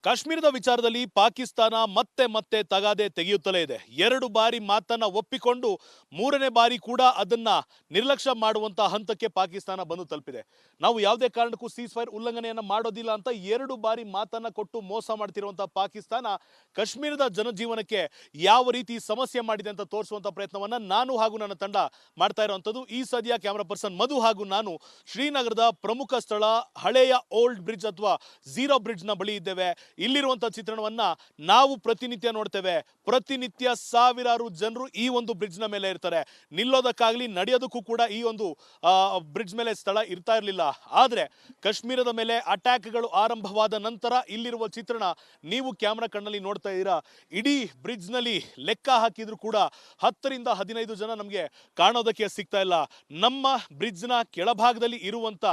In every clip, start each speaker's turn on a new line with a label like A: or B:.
A: ಕಾಶ್ಮೀರದ ವಿಚಾರದಲ್ಲಿ ಪಾಕಿಸ್ತಾನ ಮತ್ತೆ ಮತ್ತೆ ತಗಾದೆ ತೆಗೆಯುತ್ತಲೇ ಇದೆ. ಎರಡು ಬಾರಿ ಮಾತನ್ನ ಒಪ್ಪಿಕೊಂಡು ಮೂರನೇ ಬಾರಿ ಕೂಡ ಅದನ್ನ ನಿರ್ಲಕ್ಷ್ಯ ಮಾಡುವಂತ ಹಂತಕ್ಕೆ ಪಾಕಿಸ್ತಾನ ಬಂದು ತಲುಪಿದೆ. ನಾವು ಯಾವುದೇ ಕಾರಣಕ್ಕೂ ಸೀಸ್ ಫೈರ್ ಉಲ್ಲಂಘನೆಯನ್ನ ಮಾಡೋದಿಲ್ಲ ಅಂತ ಎರಡು ಬಾರಿ ಮಾತನ್ನ ಕೊಟ್ಟು ಮೋಸ ಮಾಡ್ತಿರುವಂತಹ ಪಾಕಿಸ್ತಾನ ಕಾಶ್ಮೀರದ ಜನಜೀವನಕ್ಕೆ ಯಾವ ರೀತಿ ಸಮಸ್ಯೆ ಮಾಡಿದೆ ಅಂತ ತೋರಿಸುವಂತ ಪ್ರಯತ್ನವನ್ನ ನಾನು ಹಾಗೂ ನನ್ನ ತಂಡ ಮಾಡ್ತಾ ಇರುವಂತದ್ದು. ಈ ಸದ್ಯ ಕ್ಯಾಮರಾ ಪರ್ಸನ್ ಮಧು ಹಾಗೂ ನಾನು ಶ್ರೀನಗರದ ಪ್ರಮುಖ ಸ್ಥಳ ಹಳೆಯ ಓಲ್ಡ್ ಬ್ರಿಡ್ಜ್ ಅಥವಾ ಝೀರೋ ಬ್ರಿಡ್ಜ್ ನ ಬಳಿ ಇದ್ದೇವೆ. ಇಲ್ಲಿರುವಂತಹ ಚಿತ್ರಣವನ್ನ ನಾವು ಪ್ರತಿನಿತ್ಯ ನೋಡ್ತೇವೆ. ಪ್ರತಿನಿತ್ಯ ಸಾವಿರಾರು ಜನರು ಈ ಒಂದು ಬ್ರಿಡ್ಜ್ ನ ಮೇಲೆ ಇರ್ತಾರೆ. ನಿಲ್ಲೋದಕ್ಕಾಗ್ಲಿ ನಡೆಯೋದಕ್ಕೂ ಕೂಡ ಈ ಒಂದು ಬ್ರಿಡ್ಜ್ ಮೇಲೆ ಸ್ಥಳ ಇರ್ತಾ ಇರಲಿಲ್ಲ. ಆದ್ರೆ ಕಾಶ್ಮೀರದ ಮೇಲೆ ಅಟ್ಯಾಕ್ಗಳು ಆರಂಭವಾದ ನಂತರ ಇಲ್ಲಿರುವ ಚಿತ್ರಣ ನೀವು ಕ್ಯಾಮ್ರಾ ಕಣ್ಣಲ್ಲಿ ನೋಡ್ತಾ ಇದ್ದೀರಾ. ಇಡೀ ಬ್ರಿಡ್ಜ್ ನಲ್ಲಿ ಲೆಕ್ಕ ಹಾಕಿದ್ರು ಕೂಡ 10 ರಿಂದ 15 ಜನ ನಮಗೆ ಕಾಣೋದಕ್ಕೆ ಸಿಗ್ತಾ ಇಲ್ಲ. ನಮ್ಮ ಬ್ರಿಡ್ಜ್ ನ ಕೆಳಭಾಗದಲ್ಲಿ ಇರುವಂತ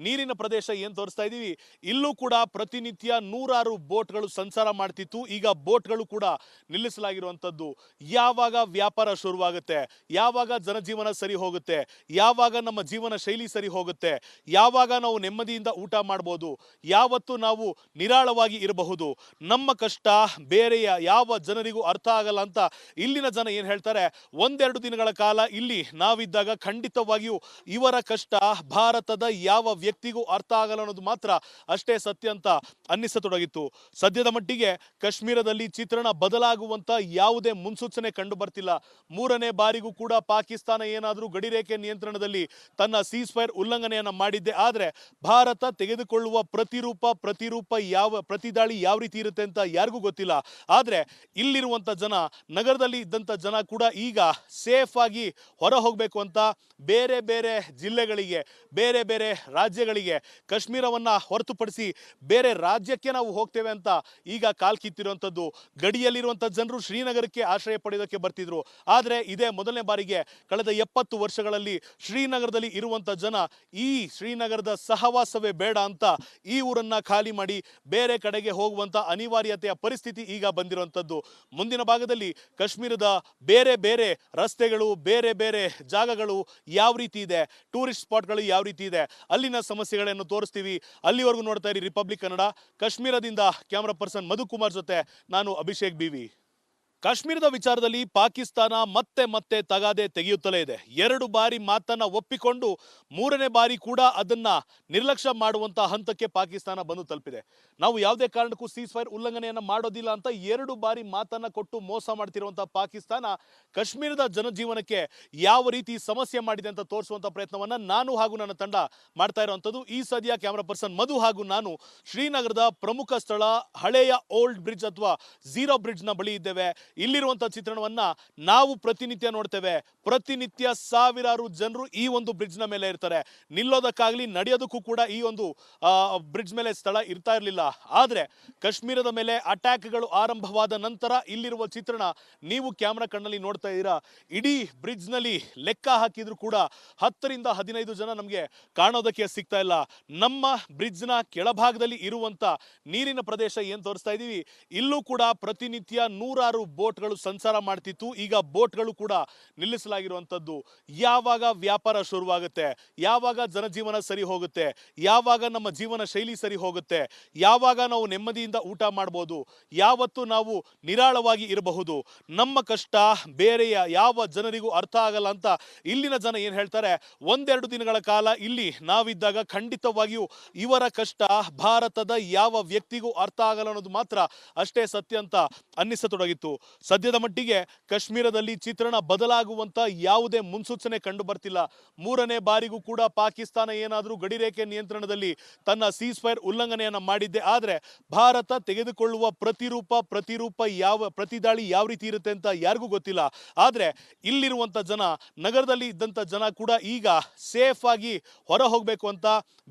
A: ನೀರಿನ ಪ್ರದೇಶ ಏನ್ ತೋರಿಸ್ತಾ ಇದೀವಿ, ಇಲ್ಲೂ ಕೂಡ ಪ್ರತಿನಿತ್ಯ ನೂರಾರು ಬೋಟ್ಗಳು ಸಂಚಾರ ಮಾಡ್ತಿತ್ತು. ಈಗ ಬೋಟ್ಗಳು ಕೂಡ ನಿಲ್ಲಿಸಲಾಗಿರುವಂತದ್ದು. ಯಾವಾಗ ವ್ಯಾಪಾರ ಶುರುವಾಗುತ್ತೆ, ಯಾವಾಗ ಜನಜೀವನ ಸರಿ ಹೋಗುತ್ತೆ, ಯಾವಾಗ ನಮ್ಮ ಜೀವನ ಶೈಲಿ ಸರಿ ಹೋಗುತ್ತೆ, ಯಾವಾಗ ನಾವು ನೆಮ್ಮದಿಯಿಂದ ಊಟ ಮಾಡಬಹುದು, ಯಾವತ್ತು ನಾವು ನಿರಾಳವಾಗಿ ಇರಬಹುದು, ನಮ್ಮ ಕಷ್ಟ ಬೇರೆಯ ಯಾವ ಜನರಿಗೂ ಅರ್ಥ ಆಗಲ್ಲ ಅಂತ ಇಲ್ಲಿನ ಜನ ಏನ್ ಹೇಳ್ತಾರೆ. ಒಂದೆರಡು ದಿನಗಳ ಕಾಲ ಇಲ್ಲಿ ನಾವಿದ್ದಾಗ ಖಂಡಿತವಾಗಿಯೂ ಇವರ ಕಷ್ಟ ಭಾರತದ ಯಾವ ವ್ಯಕ್ತಿಗೂ ಅರ್ಥ ಆಗಲ್ಲ ಅನ್ನೋದು ಮಾತ್ರ ಅಷ್ಟೇ ಸತ್ಯ ಅಂತ ಅನ್ನಿಸತೊಡಗಿತ್ತು. ಸದ್ಯದ ಮಟ್ಟಿಗೆ ಕಾಶ್ಮೀರದಲ್ಲಿ ಚಿತ್ರಣ ಬದಲಾಗುವಂತ ಯಾವುದೇ ಮುನ್ಸೂಚನೆ ಕಂಡು ಬರ್ತಿಲ್ಲ. ಮೂರನೇ ಬಾರಿಗೂ ಕೂಡ ಪಾಕಿಸ್ತಾನ ಏನಾದರೂ ಗಡಿರೇಖೆ ನಿಯಂತ್ರಣದಲ್ಲಿ ತನ್ನ ಸೀಸ್ ಫೈರ್ ಉಲ್ಲಂಘನೆಯನ್ನ ಮಾಡಿದ್ದೆ ಆದ್ರೆ ಭಾರತ ತೆಗೆದುಕೊಳ್ಳುವ ಪ್ರತಿರೂಪ ಯಾವ ಪ್ರತಿದಾಳಿ ಯಾವ ರೀತಿ ಇರುತ್ತೆ ಅಂತ ಯಾರಿಗೂ ಗೊತ್ತಿಲ್ಲ. ಆದ್ರೆ ಇಲ್ಲಿರುವಂತ ಜನ, ನಗರದಲ್ಲಿ ಇದ್ದಂತ ಜನ ಕೂಡ ಈಗ ಸೇಫ್ ಆಗಿ ಹೊರ ಹೋಗ್ಬೇಕು ಅಂತ ಬೇರೆ ಬೇರೆ ಜಿಲ್ಲೆಗಳಿಗೆ, ಬೇರೆ ಬೇರೆ ರಾಜ್ಯಗಳಿಗೆ, ಕಾಶ್ಮೀರವನ್ನ ಹೊರತುಪಡಿಸಿ ಬೇರೆ ರಾಜ್ಯಕ್ಕೆ ನಾವು ಹೋಗ್ತೇವೆ ಅಂತ ಈಗ ಕಾಲ್ ಕಿತ್ತಿರುವಂತದ್ದು. ಗಡಿಯಲ್ಲಿರುವಂತ ಜನರು ಶ್ರೀನಗರಕ್ಕೆ ಆಶ್ರಯ ಪಡೆಯೋದಕ್ಕೆ ಬರ್ತಿದ್ರು. ಆದ್ರೆ ಇದೇ ಮೊದಲನೇ ಬಾರಿಗೆ ಕಳೆದ 70 ವರ್ಷಗಳಲ್ಲಿ ಶ್ರೀನಗರದಲ್ಲಿ ಇರುವಂತ ಜನ ಈ ಶ್ರೀನಗರದ ಸಹವಾಸವೇ ಬೇಡ ಅಂತ ಈ ಊರನ್ನ ಖಾಲಿ ಮಾಡಿ ಬೇರೆ ಕಡೆಗೆ ಹೋಗುವಂತ ಅನಿವಾರ್ಯತೆಯ ಪರಿಸ್ಥಿತಿ ಈಗ ಬಂದಿರುವಂತದ್ದು. ಮುಂದಿನ ಭಾಗದಲ್ಲಿ ಕಾಶ್ಮೀರದ ಬೇರೆ ಬೇರೆ ರಸ್ತೆಗಳು, ಬೇರೆ ಬೇರೆ ಜಾಗಗಳು ಯಾವ ರೀತಿ ಇದೆ, ಟೂರಿಸ್ಟ್ ಸ್ಪಾಟ್ಗಳು ಯಾವ ರೀತಿ ಇದೆ, ಅಲ್ಲಿನ ಸಮಸ್ಯೆಗಳನ್ನು ತೋರಿಸ್ತೀವಿ. ಅಲ್ಲಿವರೆಗೂ ನೋಡ್ತಾ ಇರಿ ರಿಪಬ್ಲಿಕ್ ಕನ್ನಡ. ಕಾಶ್ಮೀರದಿಂದ ಕ್ಯಾಮರಾ ಪರ್ಸನ್ ಮಧುಕುಮಾರ್ ಜೊತೆ ನಾನು ಅಭಿಷೇಕ್ ಬಿವಿ. ಕಾಶ್ಮೀರದ ವಿಚಾರದಲ್ಲಿ ಪಾಕಿಸ್ತಾನ ಮತ್ತೆ ಮತ್ತೆ ತಗಾದೆ ತೆಗೆಯುತ್ತಲೇ ಇದೆ. ಎರಡು ಬಾರಿ ಮಾತನ್ನ ಒಪ್ಪಿಕೊಂಡು ಮೂರನೇ ಬಾರಿ ಕೂಡ ಅದನ್ನ ನಿರ್ಲಕ್ಷ್ಯ ಮಾಡುವಂತ ಹಂತಕ್ಕೆ ಪಾಕಿಸ್ತಾನ ಬಂದು ತಲುಪಿದೆ. ನಾವು ಯಾವುದೇ ಕಾರಣಕ್ಕೂ ಸೀಸ್ ಫೈರ್ ಉಲ್ಲಂಘನೆಯನ್ನ ಮಾಡೋದಿಲ್ಲ ಅಂತ ಎರಡು ಬಾರಿ ಮಾತನ್ನ ಕೊಟ್ಟು ಮೋಸ ಮಾಡ್ತಿರುವಂತಹ ಪಾಕಿಸ್ತಾನ ಕಾಶ್ಮೀರದ ಜನಜೀವನಕ್ಕೆ ಯಾವ ರೀತಿ ಸಮಸ್ಯೆ ಮಾಡಿದೆ ಅಂತ ತೋರಿಸುವಂತ ಪ್ರಯತ್ನವನ್ನ ನಾನು ಹಾಗೂ ನನ್ನ ತಂಡ ಮಾಡ್ತಾ ಇರುವಂತದ್ದು. ಈ ಸದ್ಯ ಕ್ಯಾಮರಾ ಪರ್ಸನ್ ಮಧು ಹಾಗೂ ನಾನು ಶ್ರೀನಗರದ ಪ್ರಮುಖ ಸ್ಥಳ ಹಳೆಯ ಓಲ್ಡ್ ಬ್ರಿಡ್ಜ್ ಅಥವಾ ಝೀರೋ ಬ್ರಿಡ್ಜ್ ನ ಬಳಿ ಇದ್ದೇವೆ. ಇಲ್ಲಿರುವಂತಹ ಚಿತ್ರಣವನ್ನ ನಾವು ಪ್ರತಿನಿತ್ಯ ನೋಡ್ತೇವೆ. ಪ್ರತಿನಿತ್ಯ ಸಾವಿರಾರು ಜನರು ಈ ಒಂದು ಬ್ರಿಡ್ಜ್ ನ ಮೇಲೆ ಇರ್ತಾರೆ. ನಿಲ್ಲೋದಕ್ಕಾಗ್ಲಿ ನಡೆಯೋದಕ್ಕೂ ಕೂಡ ಈ ಒಂದು ಬ್ರಿಡ್ಜ್ ಮೇಲೆ ಸ್ಥಳ ಇರ್ತಾ ಇರಲಿಲ್ಲ. ಆದ್ರೆ ಕಾಶ್ಮೀರದ ಮೇಲೆ ಅಟ್ಯಾಕ್ಗಳು ಆರಂಭವಾದ ನಂತರ ಇಲ್ಲಿರುವ ಚಿತ್ರಣ ನೀವು ಕ್ಯಾಮ್ರಾ ಕಣ್ಣಲ್ಲಿ ನೋಡ್ತಾ ಇದ್ದೀರಾ. ಇಡೀ ಬ್ರಿಡ್ಜ್ ನಲ್ಲಿ ಲೆಕ್ಕ ಹಾಕಿದ್ರು ಕೂಡ 10 ರಿಂದ 15 ಜನ ನಮಗೆ ಕಾಣೋದಕ್ಕೆ ಸಿಗ್ತಾ ಇಲ್ಲ. ನಮ್ಮ ಬ್ರಿಡ್ಜ್ ನ ಕೆಳಭಾಗದಲ್ಲಿ ಇರುವಂತ ನೀರಿನ ಪ್ರದೇಶ ಏನ್ ತೋರಿಸ್ತಾ ಇದೀವಿ, ಇಲ್ಲೂ ಕೂಡ ಪ್ರತಿನಿತ್ಯ ನೂರಾರು ಬೋಟ್ಗಳು ಸಂಚಾರ ಮಾಡ್ತಿತ್ತು. ಈಗ ಬೋಟ್ಗಳು ಕೂಡ ನಿಲ್ಲಿಸಲಾಗಿರುವಂತದ್ದು. ಯಾವಾಗ ವ್ಯಾಪಾರ ಶುರುವಾಗುತ್ತೆ, ಯಾವಾಗ ಜನಜೀವನ ಸರಿ ಹೋಗುತ್ತೆ, ಯಾವಾಗ ನಮ್ಮ ಜೀವನ ಶೈಲಿ ಸರಿ ಹೋಗುತ್ತೆ, ಯಾವಾಗ ನಾವು ನೆಮ್ಮದಿಯಿಂದ ಊಟ ಮಾಡಬಹುದು, ಯಾವತ್ತು ನಾವು ನಿರಾಳವಾಗಿ ಇರಬಹುದು, ನಮ್ಮ ಕಷ್ಟ ಬೇರೆಯ ಯಾವ ಜನರಿಗೂ ಅರ್ಥ ಆಗಲ್ಲ ಅಂತ ಇಲ್ಲಿನ ಜನ ಏನ್ ಹೇಳ್ತಾರೆ. ಒಂದೆರಡು ದಿನಗಳ ಕಾಲ ಇಲ್ಲಿ ನಾವಿದ್ದಾಗ ಖಂಡಿತವಾಗಿಯೂ ಇವರ ಕಷ್ಟ ಭಾರತದ ಯಾವ ವ್ಯಕ್ತಿಗೂ ಅರ್ಥ ಆಗಲ್ಲ ಅನ್ನೋದು ಮಾತ್ರ ಅಷ್ಟೇ ಸತ್ಯ ಅಂತ ಅನ್ನಿಸತೊಡಗಿತ್ತು. ಸದ್ಯದ ಮಟ್ಟಿಗೆ ಕಾಶ್ಮೀರದಲ್ಲಿ ಚಿತ್ರಣ ಬದಲಾಗುವಂತ ಯಾವುದೇ ಮುನ್ಸೂಚನೆ ಕಂಡು ಬರ್ತಿಲ್ಲ. ಮೂರನೇ ಬಾರಿಗೂ ಕೂಡ ಪಾಕಿಸ್ತಾನ ಏನಾದರೂ ಗಡಿರೇಖೆ ನಿಯಂತ್ರಣದಲ್ಲಿ ತನ್ನ ಸೀಸ್ ಫೈರ್ ಉಲ್ಲಂಘನೆಯನ್ನ ಮಾಡಿದ್ದೆ ಆದ್ರೆ ಭಾರತ ತೆಗೆದುಕೊಳ್ಳುವ ಪ್ರತಿರೂಪ ಯಾವ ಪ್ರತಿದಾಳಿ ಯಾವ ರೀತಿ ಇರುತ್ತೆ ಅಂತ ಯಾರಿಗೂ ಗೊತ್ತಿಲ್ಲ. ಆದ್ರೆ ಇಲ್ಲಿರುವಂತ ಜನ, ನಗರದಲ್ಲಿ ಇದ್ದಂತ ಜನ ಕೂಡ ಈಗ ಸೇಫ್ ಆಗಿ ಹೊರ ಹೋಗ್ಬೇಕು ಅಂತ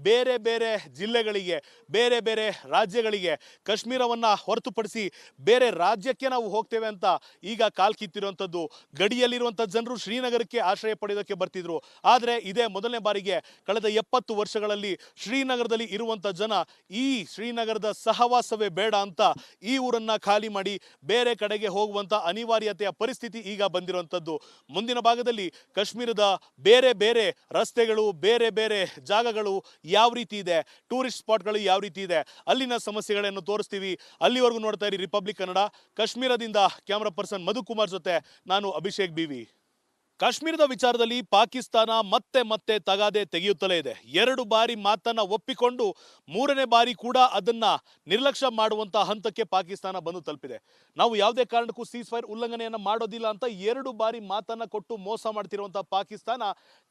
A: ಬೇರೆ ಬೇರೆ ಜಿಲ್ಲೆಗಳಿಗೆ, ಬೇರೆ ಬೇರೆ ರಾಜ್ಯಗಳಿಗೆ, ಕಾಶ್ಮೀರವನ್ನ ಹೊರತುಪಡಿಸಿ ಬೇರೆ ರಾಜ್ಯಕ್ಕೆ ನಾವು ಹೋಗ್ತೇವೆ ಅಂತ ಈಗ ಕಾಲ್ ಕಿತ್ತಿರುವಂಥದ್ದು. ಗಡಿಯಲ್ಲಿರುವಂಥ ಜನರು ಶ್ರೀನಗರಕ್ಕೆ ಆಶ್ರಯ ಪಡೆಯೋದಕ್ಕೆ ಬರ್ತಿದ್ರು. ಆದರೆ ಇದೇ ಮೊದಲನೇ ಬಾರಿಗೆ ಕಳೆದ 70 ವರ್ಷಗಳಲ್ಲಿ ಶ್ರೀನಗರದಲ್ಲಿ ಇರುವಂಥ ಜನ ಈ ಶ್ರೀನಗರದ ಸಹವಾಸವೇ ಬೇಡ ಅಂತ ಈ ಊರನ್ನ ಖಾಲಿ ಮಾಡಿ ಬೇರೆ ಕಡೆಗೆ ಹೋಗುವಂಥ ಅನಿವಾರ್ಯತೆಯ ಪರಿಸ್ಥಿತಿ ಈಗ ಬಂದಿರುವಂಥದ್ದು. ಮುಂದಿನ ಭಾಗದಲ್ಲಿ ಕಾಶ್ಮೀರದ ಬೇರೆ ಬೇರೆ ರಸ್ತೆಗಳು, ಬೇರೆ ಬೇರೆ ಜಾಗಗಳು ಯಾವ ರೀತಿ ಇದೆ, ಟೂರಿಸ್ಟ್ ಸ್ಪಾಟ್ಗಳು ಯಾವ ರೀತಿ ಇದೆ, ಅಲ್ಲಿನ ಸಮಸ್ಯೆಗಳನ್ನು ತೋರಿಸ್ತೀವಿ. ಅಲ್ಲಿವರೆಗೂ ನೋಡ್ತಾ ಇರಿ ರಿಪಬ್ಲಿಕ್ ಕನ್ನಡ. ಕಾಶ್ಮೀರದಿಂದ ಕ್ಯಾಮರಾ ಪರ್ಸನ್ ಮಧುಕುಮಾರ್ ಜೊತೆ ನಾನು ಅಭಿಷೇಕ್ ಬಿವಿ. ಕಾಶ್ಮೀರದ ವಿಚಾರದಲ್ಲಿ ಪಾಕಿಸ್ತಾನ ಮತ್ತೆ ಮತ್ತೆ ತಗಾದೆ ತೆಗೆಯುತ್ತಲೇ ಇದೆ. 2 ಬಾರಿ ಮಾತನ್ನ ಒಪ್ಪಿಕೊಂಡು 3ನೇ ಬಾರಿ ಕೂಡ ಅದನ್ನ ನಿರ್ಲಕ್ಷ್ಯ ಮಾಡುವಂತ ಹಂತಕ್ಕೆ ಪಾಕಿಸ್ತಾನ ಬಂದು ತಲುಪಿದೆ. ನಾವು ಯಾವುದೇ ಕಾರಣಕ್ಕೂ ಸೀಸ್ ಫೈರ್ ಉಲ್ಲಂಘನೆಯನ್ನ ಮಾಡೋದಿಲ್ಲ ಅಂತ 2 ಬಾರಿ ಮಾತನ್ನ ಕೊಟ್ಟು ಮೋಸ ಮಾಡ್ತಿರುವಂತ ಪಾಕಿಸ್ತಾನ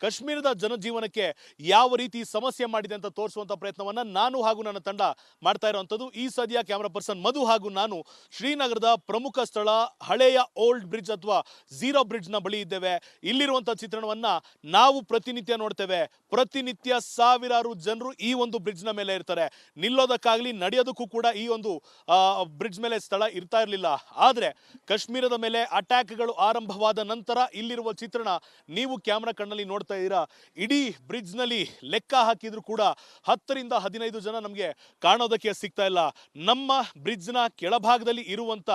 A: ಕಾಶ್ಮೀರದ ಜನಜೀವನಕ್ಕೆ ಯಾವ ರೀತಿ ಸಮಸ್ಯೆ ಮಾಡಿದೆ ಅಂತ ತೋರಿಸುವಂತ ಪ್ರಯತ್ನವನ್ನ ನಾನು ಹಾಗೂ ನನ್ನ ತಂಡ ಮಾಡ್ತಾ ಇರುವಂತದ್ದು. ಈ ಸದ್ಯ ಕ್ಯಾಮರಾ ಪರ್ಸನ್ ಮಧು ಹಾಗೂ ನಾನು ಶ್ರೀನಗರದ ಪ್ರಮುಖ ಸ್ಥಳ ಹಳೆಯ ಓಲ್ಡ್ ಬ್ರಿಡ್ಜ್ ಅಥವಾ ಝೀರೋ ಬ್ರಿಡ್ಜ್ ನ ಬಳಿ ಇದ್ದೇವೆ. ಇಲ್ಲಿರುವಂತಹ ಚಿತ್ರಣವನ್ನ ನಾವು ಪ್ರತಿನಿತ್ಯ ನೋಡ್ತೇವೆ. ಪ್ರತಿನಿತ್ಯ ಸಾವಿರಾರು ಜನರು ಈ ಒಂದು ಬ್ರಿಡ್ಜ್ ನ ಮೇಲೆ ಇರ್ತಾರೆ. ನಿಲ್ಲೋದಕ್ಕಾಗ್ಲಿ ನಡೆಯೋದಕ್ಕೂ ಕೂಡ ಈ ಒಂದು ಬ್ರಿಡ್ಜ್ ಮೇಲೆ ಸ್ಥಳ ಇರ್ತಾ ಇರಲಿಲ್ಲ. ಆದ್ರೆ ಕಾಶ್ಮೀರದ ಮೇಲೆ ಅಟ್ಯಾಕ್ಗಳು ಆರಂಭವಾದ ನಂತರ ಇಲ್ಲಿರುವ ಚಿತ್ರಣ ನೀವು ಕ್ಯಾಮ್ರಾ ಕಣ್ಣಲ್ಲಿ ನೋಡ್ತಾ ಇದ್ದೀರಾ. ಇಡೀ ಬ್ರಿಡ್ಜ್ ನಲ್ಲಿ ಲೆಕ್ಕ ಹಾಕಿದ್ರು ಕೂಡ 10 ರಿಂದ 15 ಜನ ನಮಗೆ ಕಾಣೋದಕ್ಕೆ ಸಿಗ್ತಾ ಇಲ್ಲ. ನಮ್ಮ ಬ್ರಿಡ್ಜ್ ನ ಕೆಳಭಾಗದಲ್ಲಿ ಇರುವಂತ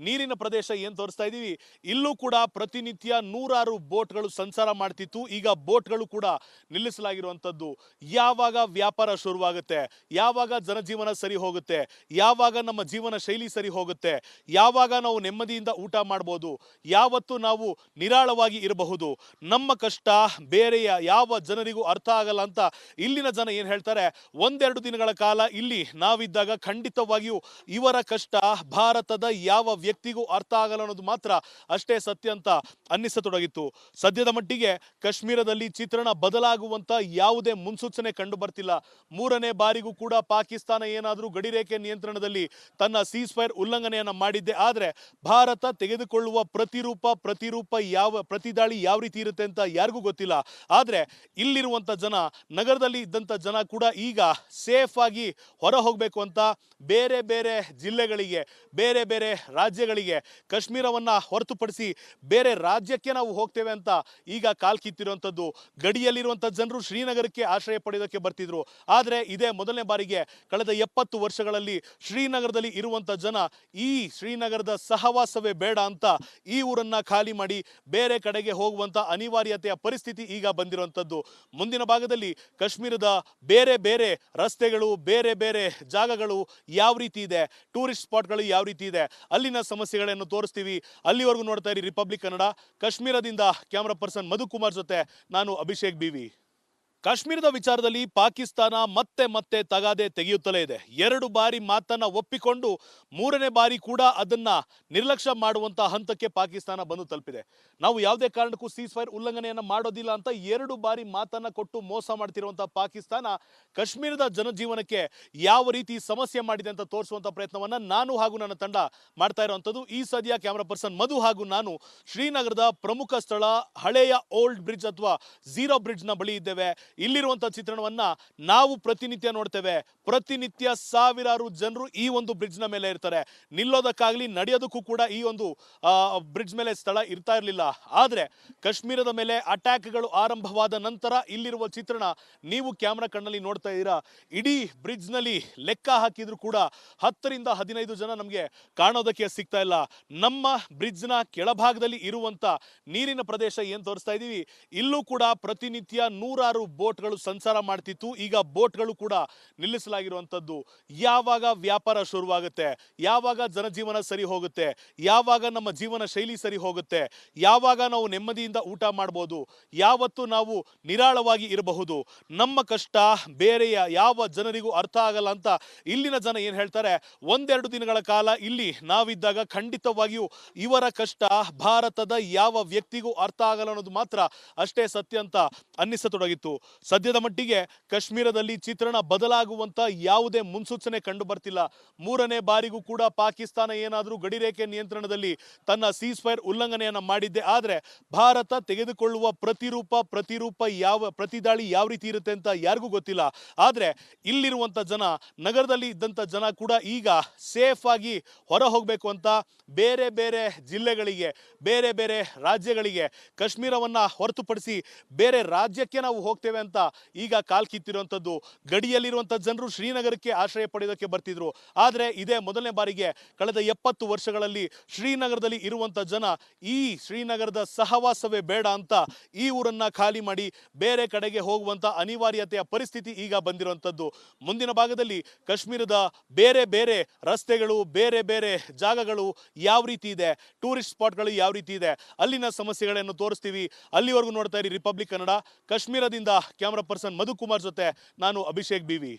A: ನೀರಿನ ಪ್ರದೇಶ ಏನ್ ತೋರಿಸ್ತಾ ಇದೀವಿ, ಇಲ್ಲೂ ಕೂಡ ಪ್ರತಿನಿತ್ಯ ನೂರಾರು ಬೋಟ್ಗಳು ಸಂಚಾರ ಮಾಡ್ತಿತ್ತು. ಈಗ ಬೋಟ್ಗಳು ಕೂಡ ನಿಲ್ಲಿಸಲಾಗಿರುವಂತದ್ದು. ಯಾವಾಗ ವ್ಯಾಪಾರ ಶುರುವಾಗುತ್ತೆ, ಯಾವಾಗ ಜನಜೀವನ ಸರಿ ಹೋಗುತ್ತೆ, ಯಾವಾಗ ನಮ್ಮ ಜೀವನ ಶೈಲಿ ಸರಿ ಹೋಗುತ್ತೆ, ಯಾವಾಗ ನಾವು ನೆಮ್ಮದಿಯಿಂದ ಊಟ ಮಾಡಬಹುದು, ಯಾವತ್ತು ನಾವು ನಿರಾಳವಾಗಿ ಇರಬಹುದು, ನಮ್ಮ ಕಷ್ಟ ಬೇರೆಯ ಯಾವ ಜನರಿಗೂ ಅರ್ಥ ಆಗಲ್ಲ ಅಂತ ಇಲ್ಲಿನ ಜನ ಏನ್ ಹೇಳ್ತಾರೆ, 1-2 ದಿನಗಳ ಕಾಲ ಇಲ್ಲಿ ನಾವಿದ್ದಾಗ ಖಂಡಿತವಾಗಿಯೂ ಇವರ ಕಷ್ಟ ಭಾರತದ ಯಾವ ವ್ಯಕ್ತಿಗೂ ಅರ್ಥ ಆಗಲ್ಲ ಅನ್ನೋದು ಮಾತ್ರ ಅಷ್ಟೇ ಸತ್ಯ ಅಂತ ಅನ್ನಿಸತೊಡಗಿತ್ತು. ಸದ್ಯದ ಮಟ್ಟಿಗೆ ಕಾಶ್ಮೀರದಲ್ಲಿ ಚಿತ್ರಣ ಬದಲಾಗುವಂತ ಯಾವುದೇ ಮುನ್ಸೂಚನೆ ಕಂಡು ಬರ್ತಿಲ್ಲ. 3ನೇ ಬಾರಿಗೂ ಕೂಡ ಪಾಕಿಸ್ತಾನ ಏನಾದರೂ ಗಡಿರೇಖೆ ನಿಯಂತ್ರಣದಲ್ಲಿ ತನ್ನ ಸೀಸ್ ಫೈರ್ ಉಲ್ಲಂಘನೆಯನ್ನ ಮಾಡಿದ್ದೆ ಆದ್ರೆ ಭಾರತ ತೆಗೆದುಕೊಳ್ಳುವ ಪ್ರತಿದಾಳಿ ಯಾವ ರೀತಿ ಇರುತ್ತೆ ಅಂತ ಯಾರಿಗೂ ಗೊತ್ತಿಲ್ಲ. ಆದ್ರೆ ಇಲ್ಲಿರುವಂತ ಜನ, ನಗರದಲ್ಲಿ ಇದ್ದಂತ ಜನ ಕೂಡ ಈಗ ಸೇಫ್ ಆಗಿ ಹೊರ ಹೋಗ್ಬೇಕು ಅಂತ ಬೇರೆ ಬೇರೆ ಜಿಲ್ಲೆಗಳಿಗೆ, ಬೇರೆ ಬೇರೆ ರಾಜ್ಯಗಳಿಗೆ, ಕಾಶ್ಮೀರವನ್ನ ಹೊರತುಪಡಿಸಿ ಬೇರೆ ರಾಜ್ಯಕ್ಕೆ ನಾವು ಹೋಗ್ತೇವೆ ಅಂತ ಈಗ ಕಾಲ್ ಕಿತ್ತಿರುವಂತದ್ದು. ಗಡಿಯಲ್ಲಿರುವಂತ ಜನರು ಶ್ರೀನಗರಕ್ಕೆ ಆಶ್ರಯ ಪಡೆಯೋದಕ್ಕೆ ಬರ್ತಿದ್ರು. ಆದ್ರೆ ಇದೇ ಮೊದಲನೇ ಬಾರಿಗೆ ಕಳೆದ 70 ವರ್ಷಗಳಲ್ಲಿ ಶ್ರೀನಗರದಲ್ಲಿ ಇರುವಂತ ಜನ ಈ ಶ್ರೀನಗರದ ಸಹವಾಸವೇ ಬೇಡ ಅಂತ ಈ ಊರನ್ನ ಖಾಲಿ ಮಾಡಿ ಬೇರೆ ಕಡೆಗೆ ಹೋಗುವಂತ ಅನಿವಾರ್ಯತೆಯ ಪರಿಸ್ಥಿತಿ ಈಗ ಬಂದಿರುವಂತದ್ದು. ಮುಂದಿನ ಭಾಗದಲ್ಲಿ ಕಾಶ್ಮೀರದ ಬೇರೆ ಬೇರೆ ರಸ್ತೆಗಳು, ಬೇರೆ ಬೇರೆ ಜಾಗಗಳು ಯಾವ ರೀತಿ ಇದೆ, ಟೂರಿಸ್ಟ್ ಸ್ಪಾಟ್ಗಳು ಯಾವ ರೀತಿ ಇದೆ, ಅಲ್ಲಿನ ಸಮಸ್ಯೆಗಳನ್ನು ತೋರಿಸ್ತೀವಿ. ಅಲ್ಲಿವರೆಗೂ ನೋಡ್ತಾ ಇರಿ ರಿಪಬ್ಲಿಕ್ ಕನ್ನಡ. ಕಾಶ್ಮೀರದಿಂದ ಕ್ಯಾಮರಾ ಪರ್ಸನ್ ಮಧುಕುಮಾರ್ ಜೊತೆ ನಾನು ಅಭಿಷೇಕ್ ಬಿವಿ. ಕಾಶ್ಮೀರದ ವಿಚಾರದಲ್ಲಿ ಪಾಕಿಸ್ತಾನ ಮತ್ತೆ ಮತ್ತೆ ತಗಾದೆ ತೆಗೆಯುತ್ತಲೇ ಇದೆ. 2 ಬಾರಿ ಮಾತನ್ನ ಒಪ್ಪಿಕೊಂಡು 3ನೇ ಬಾರಿ ಕೂಡ ಅದನ್ನ ನಿರ್ಲಕ್ಷ್ಯ ಮಾಡುವಂತ ಹಂತಕ್ಕೆ ಪಾಕಿಸ್ತಾನ ಬಂದು ತಲುಪಿದೆ. ನಾವು ಯಾವುದೇ ಕಾರಣಕ್ಕೂ ಸೀಸ್ ಫೈರ್ ಉಲ್ಲಂಘನೆಯನ್ನ ಮಾಡೋದಿಲ್ಲ ಅಂತ 2 ಬಾರಿ ಮಾತನ್ನ ಕೊಟ್ಟು ಮೋಸ ಮಾಡ್ತಿರುವಂತಹ ಪಾಕಿಸ್ತಾನ ಕಾಶ್ಮೀರದ ಜನಜೀವನಕ್ಕೆ ಯಾವ ರೀತಿ ಸಮಸ್ಯೆ ಮಾಡಿದೆ ಅಂತ ತೋರಿಸುವಂತ ಪ್ರಯತ್ನವನ್ನ ನಾನು ಹಾಗೂ ನನ್ನ ತಂಡ ಮಾಡ್ತಾ ಇರುವಂತದ್ದು. ಈ ಸದ್ಯ ಕ್ಯಾಮರಾ ಪರ್ಸನ್ ಮಧು ಹಾಗೂ ನಾನು ಶ್ರೀನಗರದ ಪ್ರಮುಖ ಸ್ಥಳ ಹಳೆಯ ಓಲ್ಡ್ ಬ್ರಿಡ್ಜ್ ಅಥವಾ ಝೀರೋ ಬ್ರಿಡ್ಜ್ ನ ಬಳಿ ಇದ್ದೇವೆ. ಇಲ್ಲಿರುವಂತಹ ಚಿತ್ರಣವನ್ನ ನಾವು ಪ್ರತಿನಿತ್ಯ ನೋಡ್ತೇವೆ. ಪ್ರತಿನಿತ್ಯ ಸಾವಿರಾರು ಜನರು ಈ ಒಂದು ಬ್ರಿಡ್ಜ್ ನ ಮೇಲೆ ಇರ್ತಾರೆ. ನಿಲ್ಲೋದಕ್ಕಾಗ್ಲಿ ನಡೆಯೋದಕ್ಕೂ ಕೂಡ ಈ ಒಂದು ಬ್ರಿಡ್ಜ್ ಮೇಲೆ ಸ್ಥಳ ಇರ್ತಾ ಇರಲಿಲ್ಲ. ಆದ್ರೆ ಕಾಶ್ಮೀರದ ಮೇಲೆ ಅಟ್ಯಾಕ್ಗಳು ಆರಂಭವಾದ ನಂತರ ಇಲ್ಲಿರುವ ಚಿತ್ರಣ ನೀವು ಕ್ಯಾಮ್ರಾ ಕಣ್ಣಲ್ಲಿ ನೋಡ್ತಾ ಇದ್ದೀರಾ. ಇಡೀ ಬ್ರಿಡ್ಜ್ ನಲ್ಲಿ ಲೆಕ್ಕ ಹಾಕಿದ್ರು ಕೂಡ 10 ರಿಂದ 15 ಜನ ನಮಗೆ ಕಾಣೋದಕ್ಕೆ ಸಿಗ್ತಾ ಇಲ್ಲ. ನಮ್ಮ ಬ್ರಿಡ್ಜ್ ನ ಕೆಳಭಾಗದಲ್ಲಿ ಇರುವಂತ ನೀರಿನ ಪ್ರದೇಶ ಏನ್ ತೋರಿಸ್ತಾ ಇದೀವಿ, ಇಲ್ಲೂ ಕೂಡ ಪ್ರತಿನಿತ್ಯ ನೂರಾರು ಬೋಟ್ಗಳು ಸಂಚಾರ ಮಾಡ್ತಿತ್ತು. ಈಗ ಬೋಟ್ಗಳು ಕೂಡ ನಿಲ್ಲಿಸಲಾಗಿರುವಂತದ್ದು. ಯಾವಾಗ ವ್ಯಾಪಾರ ಶುರುವಾಗುತ್ತೆ, ಯಾವಾಗ ಜನಜೀವನ ಸರಿ ಹೋಗುತ್ತೆ, ಯಾವಾಗ ನಮ್ಮ ಜೀವನ ಶೈಲಿ ಸರಿ ಹೋಗುತ್ತೆ, ಯಾವಾಗ ನಾವು ನೆಮ್ಮದಿಯಿಂದ ಊಟ ಮಾಡಬಹುದು, ಯಾವತ್ತು ನಾವು ನಿರಾಳವಾಗಿ ಇರಬಹುದು, ನಮ್ಮ ಕಷ್ಟ ಬೇರೆಯ ಯಾವ ಜನರಿಗೂ ಅರ್ಥ ಆಗಲ್ಲ ಅಂತ ಇಲ್ಲಿನ ಜನ ಏನ್ ಹೇಳ್ತಾರೆ, 1-2 ದಿನಗಳ ಕಾಲ ಇಲ್ಲಿ ನಾವಿದ್ದಾಗ ಖಂಡಿತವಾಗಿಯೂ ಇವರ ಕಷ್ಟ ಭಾರತದ ಯಾವ ವ್ಯಕ್ತಿಗೂ ಅರ್ಥ ಆಗಲ್ಲ ಅನ್ನೋದು ಮಾತ್ರ ಅಷ್ಟೇ ಸತ್ಯ ಅಂತ ಅನ್ನಿಸತೊಡಗಿತ್ತು. ಸದ್ಯದ ಮಟ್ಟಿಗೆ ಕಾಶ್ಮೀರದಲ್ಲಿ ಚಿತ್ರಣ ಬದಲಾಗುವಂತ ಯಾವುದೇ ಮುನ್ಸೂಚನೆ ಕಂಡು ಬರ್ತಿಲ್ಲ. ಮೂರನೇ ಬಾರಿಗೂ ಕೂಡ ಪಾಕಿಸ್ತಾನ ಏನಾದರೂ ಗಡಿರೇಖೆ ನಿಯಂತ್ರಣದಲ್ಲಿ ತನ್ನ ಸೀಸ್ ಫೈರ್ ಉಲ್ಲಂಘನೆಯನ್ನ ಮಾಡಿದ್ದೆ ಆದ್ರೆ ಭಾರತ ತೆಗೆದುಕೊಳ್ಳುವ ಪ್ರತಿದಾಳಿ ಯಾವ ರೀತಿ ಇರುತ್ತೆ ಅಂತ ಯಾರಿಗೂ ಗೊತ್ತಿಲ್ಲ. ಆದ್ರೆ ಇಲ್ಲಿರುವಂತ ಜನ, ನಗರದಲ್ಲಿ ಇದ್ದಂತ ಜನ ಕೂಡ ಈಗ ಸೇಫ್ ಆಗಿ ಹೊರ ಹೋಗ್ಬೇಕು ಅಂತ ಬೇರೆ ಬೇರೆ ಜಿಲ್ಲೆಗಳಿಗೆ, ಬೇರೆ ಬೇರೆ ರಾಜ್ಯಗಳಿಗೆ, ಕಾಶ್ಮೀರವನ್ನ ಹೊರತುಪಡಿಸಿ ಬೇರೆ ರಾಜ್ಯಕ್ಕೆ ನಾವು ಹೋಗ್ತೇವೆ ಅಂತ ಈಗ ಕಾಲ್ ಕಿತ್ತಿರುವಂತದ್ದು. ಗಡಿಯಲ್ಲಿರುವಂತ ಜನರು ಶ್ರೀನಗರಕ್ಕೆ ಆಶ್ರಯ ಪಡೆಯೋದಕ್ಕೆ ಬರ್ತಿದ್ರು. ಆದ್ರೆ ಇದೇ ಮೊದಲನೇ ಬಾರಿಗೆ ಕಳೆದ 70 ವರ್ಷಗಳಲ್ಲಿ ಶ್ರೀನಗರದಲ್ಲಿ ಇರುವಂತ ಜನ ಈ ಶ್ರೀನಗರದ ಸಹವಾಸವೇ ಬೇಡ ಅಂತ ಈ ಊರನ್ನ ಖಾಲಿ ಮಾಡಿ ಬೇರೆ ಕಡೆಗೆ ಹೋಗುವಂತ ಅನಿವಾರ್ಯತೆಯ ಪರಿಸ್ಥಿತಿ ಈಗ ಬಂದಿರುವಂತದ್ದು. ಮುಂದಿನ ಭಾಗದಲ್ಲಿ ಕಾಶ್ಮೀರದ ಬೇರೆ ಬೇರೆ ರಸ್ತೆಗಳು, ಬೇರೆ ಬೇರೆ ಜಾಗಗಳು ಯಾವ ರೀತಿ ಇದೆ, ಟೂರಿಸ್ಟ್ ಸ್ಪಾಟ್ಗಳು ಯಾವ ರೀತಿ ಇದೆ, ಅಲ್ಲಿನ ಸಮಸ್ಯೆಗಳನ್ನು ತೋರಿಸ್ತೀವಿ. ಅಲ್ಲಿವರೆಗೂ ನೋಡ್ತಾ ಇರಿ ರಿಪಬ್ಲಿಕ್ ಕನ್ನಡ. ಕಾಶ್ಮೀರದಿಂದ ಕ್ಯಾಮರಾ ಪರ್ಸನ್ ಮಧುಕುಮಾರ್ ಜೊತೆ ನಾನು ಅಭಿಷೇಕ್ ಬಿವಿ.